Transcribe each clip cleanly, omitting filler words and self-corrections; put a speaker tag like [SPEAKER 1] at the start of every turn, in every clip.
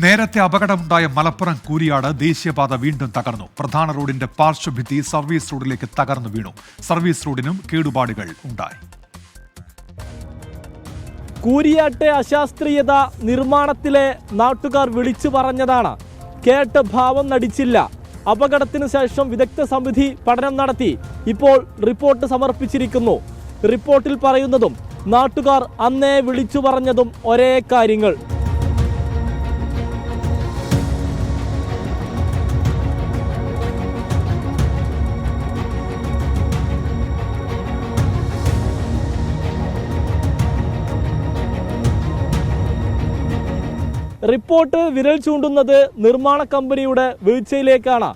[SPEAKER 1] നേരത്തെ അപകടമുണ്ടായ മലപ്പുറം കൂരിയാട് ദേശീയപാത വീണ്ടും തകർന്നു. പ്രധാന റോഡിന്റെ പാർശ്വഭിത്തി സർവീസ് റോഡിലേക്ക് തകർന്നു വീണു. സർവീസ് റോഡിനും കേടുപാടുകൾ ഉണ്ടായി.
[SPEAKER 2] കൂരിയാട്ടെ അശാസ്ത്രീയത നിർമ്മാണത്തിലെ നാട്ടുകാർ വിളിച്ചു പറഞ്ഞതാണ്. കേട്ട് ഭാവം നടിച്ചില്ല. അപകടത്തിന് ശേഷം വിദഗ്ധ സമിതി പഠനം നടത്തി ഇപ്പോൾ റിപ്പോർട്ട് സമർപ്പിച്ചിരിക്കുന്നു. റിപ്പോർട്ടിൽ പറയുന്നതും നാട്ടുകാർ അന്നേ വിളിച്ചു പറഞ്ഞതും ഒരേ കാര്യങ്ങൾ. റിപ്പോർട്ട് വിരൽ ചൂണ്ടുന്നത് നിർമ്മാണ കമ്പനിയുടെ വീഴ്ചയിലേക്കാണ്.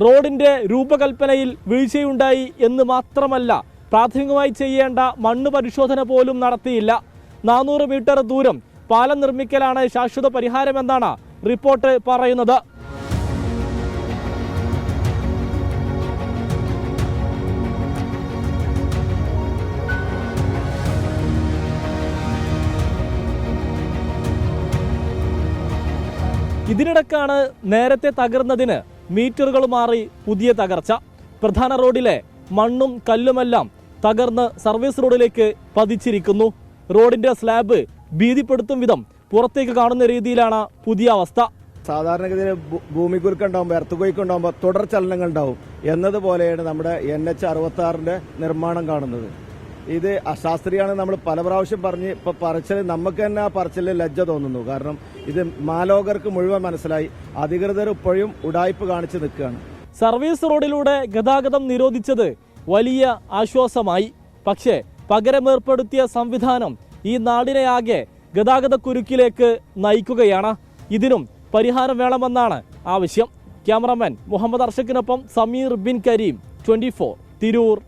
[SPEAKER 2] റോഡിന്റെ രൂപകൽപ്പനയിൽ വീഴ്ചയുണ്ടായി എന്ന് മാത്രമല്ല, പ്രാഥമികമായി ചെയ്യേണ്ട മണ്ണ് പരിശോധന പോലും നടത്തിയില്ല. 400 മീറ്റർ ദൂരം പാലം നിർമ്മിക്കലാണ് ശാശ്വത പരിഹാരമെന്നാണ് റിപ്പോർട്ട് പറയുന്നത്. ഇതിനിടക്കാണ് നേരത്തെ തകർന്നതിന് മീറ്ററുകൾ മാറി പുതിയ തകർച്ച. പ്രധാന റോഡിലെ മണ്ണും കല്ലുമെല്ലാം തകർന്ന് സർവീസ് റോഡിലേക്ക് പതിച്ചിരിക്കുന്നു. റോഡിന്റെ സ്ലാബ് ഭീതിപ്പെടുത്തും വിധം പുറത്തേക്ക് കാണുന്ന രീതിയിലാണ് പുതിയ അവസ്ഥ.
[SPEAKER 3] സാധാരണഗതിയിൽ ഭൂമികുരുക്കുണ്ടാകുമ്പോൾ എർത്തുകൊയ്ക്കുണ്ടാകുമ്പോൾ തുടർ ചലനങ്ങൾ ഉണ്ടാവും എന്നതുപോലെയാണ് നമ്മുടെ NH66 നിർമ്മാണം കാണുന്നത്. ഇത് അശാസ്ത്രീയമാണ് നമ്മൾ പല പ്രാവശ്യം പറഞ്ഞ് ഇപ്പൊ പറച്ചിൽ നമുക്ക് തന്നെ ആ പറച്ചിൽ ലജ്ജ തോന്നുന്നു. കാരണം ഇത് മാലോകർക്ക് മുഴുവൻ മനസ്സിലായി. അധികൃതർ ഇപ്പോഴും ഉടായ്പ് കാണിച്ച് നിൽക്കുകയാണ്.
[SPEAKER 2] സർവീസ് റോഡിലൂടെ ഗതാഗതം നിരോധിച്ചത് വലിയ ആശ്വാസമായി. പക്ഷേ പകരമേർപ്പെടുത്തിയ സംവിധാനം ഈ നാടിനെ ആകെ ഗതാഗത കുരുക്കിലേക്ക് നയിക്കുകയാണ്. ഇതിനും പരിഹാരം വേണമെന്നാണ് ആവശ്യം. ക്യാമറാമാൻ മുഹമ്മദ് അർഷക്കിനൊപ്പം സമീർ ബിൻ കരീം, 24 തിരൂർ.